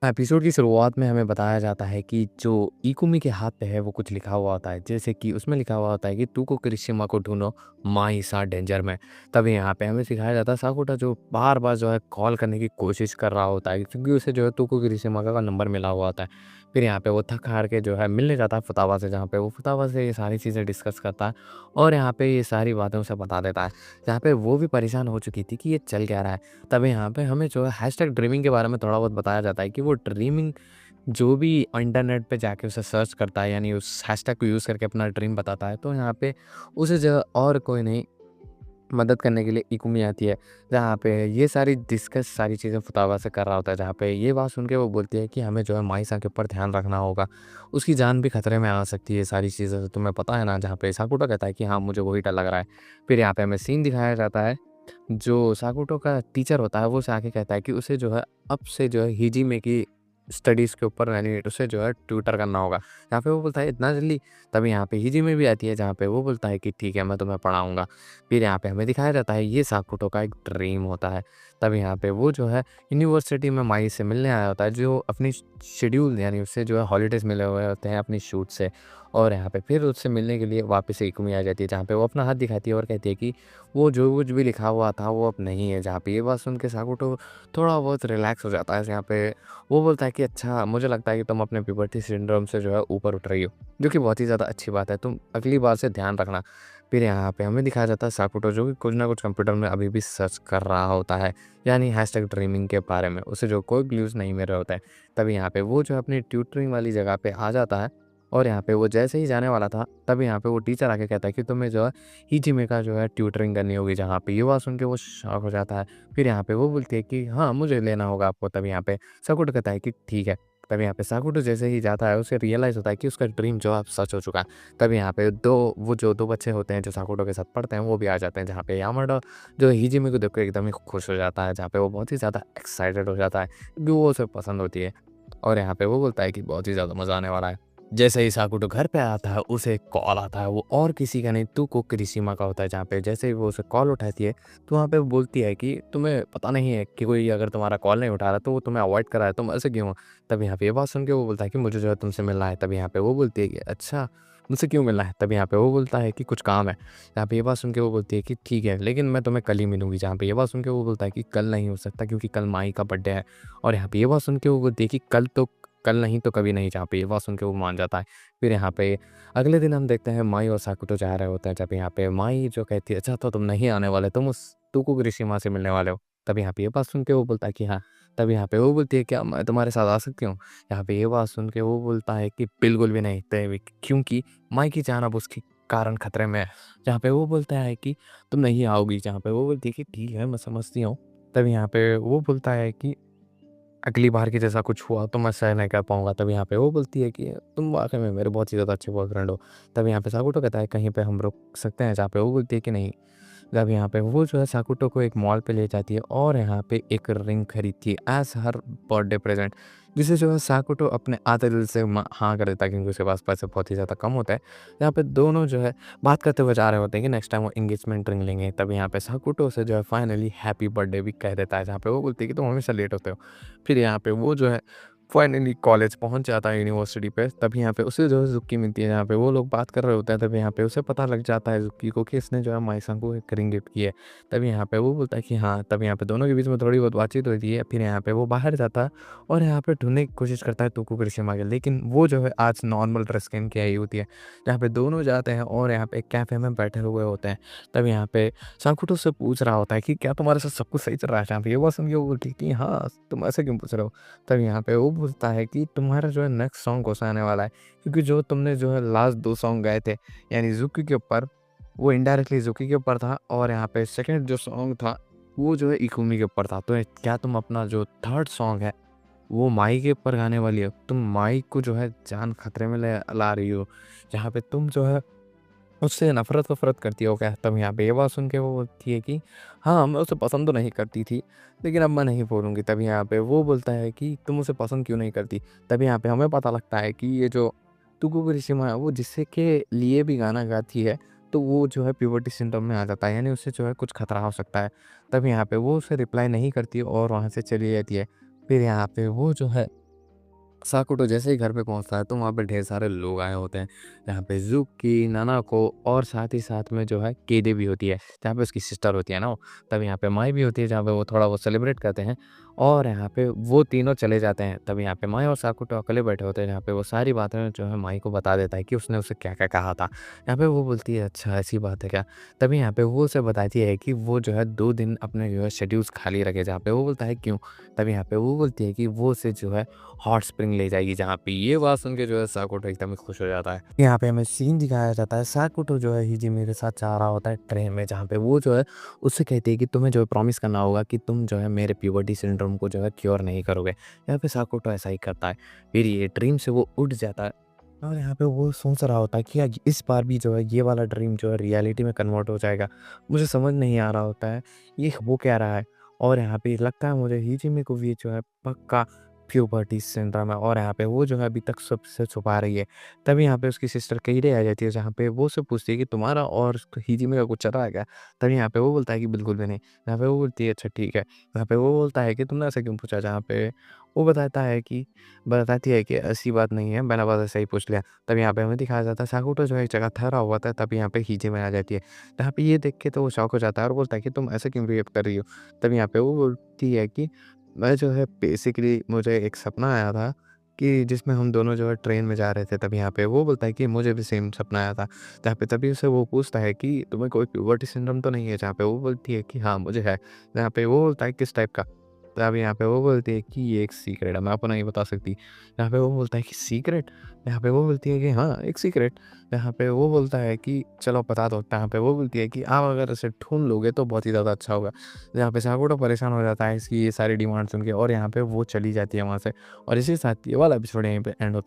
Episode की शुरुआत में हमें बताया जाता है कि जो इकुमी के हाथ पे है वो कुछ लिखा हुआ होता है, जैसे कि उसमें लिखा हुआ होता है कि तुको किरिशिमा को ढूंढो, माई सा डेंजर में। तभी यहाँ पे हमें सिखाया जाता है साकुटा जो बार बार जो है कॉल करने की कोशिश कर रहा होता है, क्योंकि उसे जो है तुको किरिशिमा का नंबर मिला हुआ होता है। फिर यहाँ पे वो थक हार के जो है मिलने जाता है फुतावा से, जहाँ पे वो फुतावा से ये सारी चीज़ें डिस्कस करता है और यहाँ पे ये सारी बातें उसे बता देता है। जहाँ पे वो भी परेशान हो चुकी थी कि ये चल क्या रहा है। तभी यहाँ पे हमें जो है हैशटैग ड्रीमिंग के बारे में थोड़ा बहुत बताया जाता है कि वो ड्रीमिंग जो भी इंटरनेट पे जाके उसे सर्च करता है, यानी उस हैशटैग को यूज़ करके अपना ड्रीम बताता है, तो यहाँ पे उसे जो है और कोई नहीं मदद करने के लिए इकुमी आती है। जहाँ पे ये सारी डिस्कस सारी चीज़ें फुतावा से कर रहा होता है, जहाँ पे ये बात सुन के वो बोलती है कि हमें जो है माइसा के ऊपर ध्यान रखना होगा, उसकी जान भी खतरे में आ सकती है, सारी चीज़ें तो तुम्हें पता है ना। जहाँ पे साकुटो कहता है कि हाँ, मुझे वही डर लग रहा है। फिर यहाँ पे हमें सीन दिखाया जाता है, जो साकुटो का टीचर होता है वो उसे आके कहता है कि उसे जो है अब से जो है हिजिमे की स्टडीज़ के ऊपर, यानी उसे जो है ट्यूटर करना होगा। यहाँ पे वो बोलता है इतना जल्दी? तभी यहाँ पे हिजिमे भी आती है, जहाँ पे वो बोलता है कि ठीक है, मैं तुम्हें पढ़ाऊँगा। फिर यहाँ पे हमें दिखाया जाता है ये साकुटो का एक ड्रीम होता है। तब यहाँ पे वो जो है यूनिवर्सिटी में माई से मिलने आया होता है, जो अपनी शेड्यूल, यानी उससे जो है हॉलीडेज़ मिले हुए होते हैं अपनी शूट से। और यहाँ पे फिर उससे मिलने के लिए वापस से इकुमी आ जाती है, जहाँ पे वो अपना हाथ दिखाती है और कहती है कि वो जो कुछ भी लिखा हुआ था वो अब नहीं है। जहाँ पे ये बात सुन के साकुटो थोड़ा बहुत रिलैक्स हो जाता है। यहाँ पे वो बोलता है कि अच्छा, मुझे लगता है कि तुम अपने प्यूबर्टी सिंड्रोम से जो है ऊपर उठ रही हो, जो कि बहुत ही ज़्यादा अच्छी बात है। तुम अगली बार से ध्यान रखना। फिर यहाँ पे हमें दिखाया जाता है साकुटो जो कि कुछ ना कुछ कंप्यूटर में अभी भी सर्च कर रहा होता है, यानी हैशटैग ड्रीमिंग के बारे में। उसे जो कोई क्लूज़ नहीं मिल रहा होता है। तभी यहाँ पे वो जो है अपनी ट्यूटरिंग वाली जगह पे आ जाता है और यहाँ पे वो जैसे ही जाने वाला था, तभी यहाँ पे वो टीचर आके कहता है कि तुम्हें जो है हिजिमे का जो है ट्यूटरिंग करनी होगी। जहाँ पे ये बात सुन के वो शॉक हो जाता है। फिर यहाँ पे वो बोलती है कि हाँ, मुझे लेना होगा आपको। तभी यहाँ पे साकुटो कहता है कि ठीक है। तभी यहाँ पे साकुटो जैसे ही जाता है, उसे रियलाइज़ होता है कि उसका ड्रीम जो है अब सच हो चुका है। तभी यहाँ पे जो 2 बच्चे होते हैं जो साकुटो के साथ पढ़ते हैं, वो भी आ जाते हैं। जहाँ पे यामाडा जो हिजिमे को देख के एकदम ही खुश हो जाता है, जहाँ पे वो बहुत ही ज़्यादा एक्साइटेड हो जाता है क्योंकि वो उसे पसंद होती है। और यहाँ पे वो बोलता है कि बहुत ही ज़्यादा मज़ा आने वाला है। जैसे ही साकुटो घर पे आता है, उसे कॉल आता है, वो और किसी का नहीं तुको किरिशिमा का होता है। जहाँ पे जैसे ही वो उसे कॉल उठाती है, तो वहाँ पे वो बोलती है कि तुम्हें पता नहीं है कि कोई अगर तुम्हारा कॉल नहीं उठा रहा तो वो तुम्हें अवॉइड कर रहा है, तुम ऐसे क्यों हो? तब यहाँ पे ये बात सुन के वो बोलता है कि मुझे जो है तुमसे मिलना है। तब यहाँ पे वो बोलती है कि अच्छा, मुझसे क्यों मिलना है? तब यहाँ पे वो बोलता है कि कुछ काम है। यहाँ पे ये बात सुन के वो बोलती है कि ठीक है, लेकिन मैं तुम्हें कल ही मिलूँगी। जहाँ पे ये बात सुन के वो बोलता है कि कल नहीं हो सकता, क्योंकि कल माई का बर्थडे है। और यहाँ पे ये बात सुन के वो बोलती है कि कल नहीं तो कभी नहीं। जहाँ पे ये बात सुन के वो मान जाता है। फिर यहाँ पे अगले दिन हम देखते हैं माई और साकुटो जा रहे होते हैं, जब यहाँ पे माई जो कहती है अच्छा, तो तुम नहीं आने वाले, तुम उस तुकुगिरीशिमा से मिलने वाले हो। तब यहाँ पे ये बात सुन के वो बोलता है कि हाँ। तब यहाँ पे वो बोलती है क्या मैं तुम्हारे साथ आ सकती हूँ? यहाँ पे ये बात सुन के वो बोलता है कि बिल्कुल भी नहीं, क्योंकि माई की जान अब उसके कारण खतरे में है। जहाँ पे वो बोलता है कि तुम नहीं आओगी। जहाँ पे वो बोलती है कि ठीक है, मैं समझती हूँ। तब यहाँ पे वो बोलता है कि अगली बार की जैसा कुछ हुआ तो मैं सह नहीं कर पाऊँगा। तब यहाँ पे वो बोलती है कि तुम वाक़ई में मेरे बहुत ही ज़्यादा अच्छे बॉयफ्रेंड हो। तब यहाँ पे साकुटो कहता है कहीं पे हम रुक सकते हैं? जहाँ पे वो बोलती है कि नहीं। जब यहाँ पे वो जो है साकुटो को एक मॉल पे ले जाती है और यहाँ पे एक रिंग खरीदती है एज़ हर बर्थडे प्रेज़ेंट, जिसे जो है साकुटो अपने आधे दिल से हाँ कर देता है, क्योंकि उसके पास पैसे बहुत ही ज़्यादा कम होते हैं। यहाँ पे दोनों जो है बात करते हुए जा रहे होते हैं कि नेक्स्ट टाइम वो एंगेजमेंट रिंग लेंगे। तब यहाँ पे साकुटो से जो है फाइनली हैप्पी बर्थडे भी कह देता है, जहाँ पे वो बोलती है कि तुम हमेशा लेट होते हो। फिर यहाँ पे वो जो है फाइनली कॉलेज पहुँच जाता है यूनिवर्सिटी पे। तभी यहाँ पे उसे जो है ज़ुक्की मिलती है, जहाँ पे वो लोग बात कर रहे होते हैं। तभी यहाँ पे उसे पता लग जाता है ज़ुक्की को कि इसने जो है माई-सान को एक रिंग गिफ्ट की है। तभी यहाँ पे वो बोलता है कि हाँ। तब यहाँ पे दोनों के बीच में थोड़ी बहुत बातचीत होती है। फिर यहाँ पे वो बाहर जाता है और यहाँ पे ढूँढने की कोशिश करता है तुकु किरिशिमा के, लेकिन वो जो है आज नॉर्मल ड्रेस पहन के आई होती है। जहाँ पे दोनों जाते हैं और यहाँ पे कैफ़े में बैठे हुए होते हैं। तब यहाँ पे साकुटो से पूछ रहा होता है कि क्या तुम्हारे साथ सब कुछ सही चल रहा है? जहाँ पे ये बात सुन के वो बोलती है कि हाँ, तुम ऐसे क्यों पूछ रहे हो? तब यहाँ पे वो बोलता है कि तुम्हारा जो है नेक्स्ट सॉन्ग कौन-सा आने वाला है? क्योंकि जो तुमने जो है लास्ट 2 सॉन्ग गाए थे, यानी ज़ुकी के ऊपर, वो इनडायरेक्टली ज़ुकी के ऊपर था और यहाँ पे सेकंड जो सॉन्ग था, वो जो है इकुमी के ऊपर था। तो क्या तुम अपना जो थर्ड सॉन्ग है, वो माई के ऊपर गाने वाली हो? तुम माई को जो है जान खतरे में ले ला रही हो, जहाँ पे तुम जो है उससे नफ़रत-वफ़रत करती हो क्या? तब यहाँ पे ये बात सुन के वो बोलती है कि हाँ, मैं उसे पसंद तो नहीं करती थी, लेकिन अब मैं नहीं बोलूँगी। तब यहाँ पे वो बोलता है कि तुम उसे पसंद क्यों नहीं करती? तब यहाँ पे हमें पता लगता है कि ये जो तुकुगो रिशिमा है, वो जिससे के लिए भी गाना गाती है, तो वो जो है प्यूबर्टी सिंड्रोम में आ जाता है, यानी उससे जो है कुछ खतरा हो सकता है। तब यहाँ पे वो उसे रिप्लाई नहीं करती और वहाँ से चली जाती है। फिर यहाँ पे वो जो है साकुटो जैसे ही घर पे पहुँचता है तो वहाँ पे ढेर सारे लोग आए होते हैं। जहाँ पे ज़ुकी, नानाको और साथ ही साथ में जो है केडे भी होती है, जहाँ पे उसकी सिस्टर होती है ना वो। तब यहाँ पे माई भी होती है जहाँ पे वो थोड़ा वो सेलिब्रेट करते हैं और यहाँ पे वो तीनों चले जाते हैं। तब यहाँ पे माई और साकुटो अकेले बैठे होते हैं जहाँ पे वो सारी बातें जो है माई को बता देता है कि उसने उसे क्या-क्या कहा था। यहाँ पे वो बोलती है अच्छा ऐसी बात है क्या? तभी यहाँ पे वो उसे बताती है कि वो जो है 2 दिन अपने जो है शेड्यूल्स खाली रखे जहाँ पे वो बोलता है क्यों? तभी यहाँ पे वो बोलती है कि वो उसे जो है हॉट स्प्रिंग ले जाएगी जहाँ पे ये बात सुन के जो है साकुटो एकदम ही खुश हो जाता है। यहाँ पे हमें सीन दिखाया जाता है साकुटो जो है हिजिमी के साथ जा रहा होता है ट्रेन में जहाँ पे वो जो है उससे कहती है कि तुम्हें जो है प्रॉमिस करना होगा कि तुम जो है मेरे प्यूबर्टी सिंड्रोम को जो है क्योर नहीं करोगे। यहाँ पे साकुटो ऐसा ही करता है। फिर ये ड्रीम से वो उठ जाता है और यहाँ पे वो सोच रहा होता है कि यार इस बार भी जो है ये वाला ड्रीम जो है रियलिटी में कन्वर्ट हो जाएगा। मुझे समझ नहीं आ रहा होता है ये हो क्या रहा है और यहाँ पे लगता है मुझे हिजिमी को भी जो है पक्का प्यूबर्टी सिंड्रोम है और यहाँ पे वो जो है अभी तक सबसे छुपा रही है। तभी यहाँ पे उसकी सिस्टर कईरे आ जाती है जहाँ पे वो उससे पूछती है कि तुम्हारा और हिजिमी का कुछ चल रहा है क्या? तभी यहाँ पे वो बोलता है कि बिल्कुल भी नहीं। यहाँ पे वो बोलती है अच्छा ठीक है। यहाँ पे वो बोलता है कि तुमने ऐसा क्यों पूछा? जहाँ पे वो बताती है कि ऐसी बात नहीं है, मैंने बस ऐसे ही पूछ लिया। तब यहाँ पे हमें दिखाया जाता है साकुटो जो है एक जगह ठहरा हुआ था तब यहाँ पे हिजिमी आ जाती है। यहाँ पे ये देख के तो वो शॉक हो जाता है और बोलता है कि तुम ऐसे क्यों बिहेव कर रही हो? तब यहाँ पे वो बोलती है कि मैं जो है बेसिकली मुझे एक सपना आया था कि जिसमें हम दोनों जो है ट्रेन में जा रहे थे। तब यहाँ पे वो बोलता है कि मुझे भी सेम सपना आया था। जहाँ पे तभी उसे वो पूछता है कि तुम्हें कोई प्यूबर्टी सिंड्रोम तो नहीं है? जहाँ पे वो बोलती है कि हाँ, मुझे है। जहाँ पे वो बोलता है किस टाइप का? तब यहाँ पे वो बोलती है कि ये एक सीक्रेट है, मैं आपको नहीं बता सकती। यहाँ पे वो बोलता है कि सीक्रेट? यहाँ पे वो बोलती है कि हाँ, एक सीक्रेट। यहाँ पे वो बोलता है कि चलो बता दो। यहाँ पे वो बोलती है कि आप अगर इसे ढूँढ लोगे तो बहुत ही ज़्यादा अच्छा होगा। यहाँ पे साकुटो परेशान हो जाता है इसकी ये सारी डिमांड सुन के और यहाँ पे वो चली जाती है वहाँ से और इसी के साथ ये वाला एपिसोड यहीं पे एंड होता है।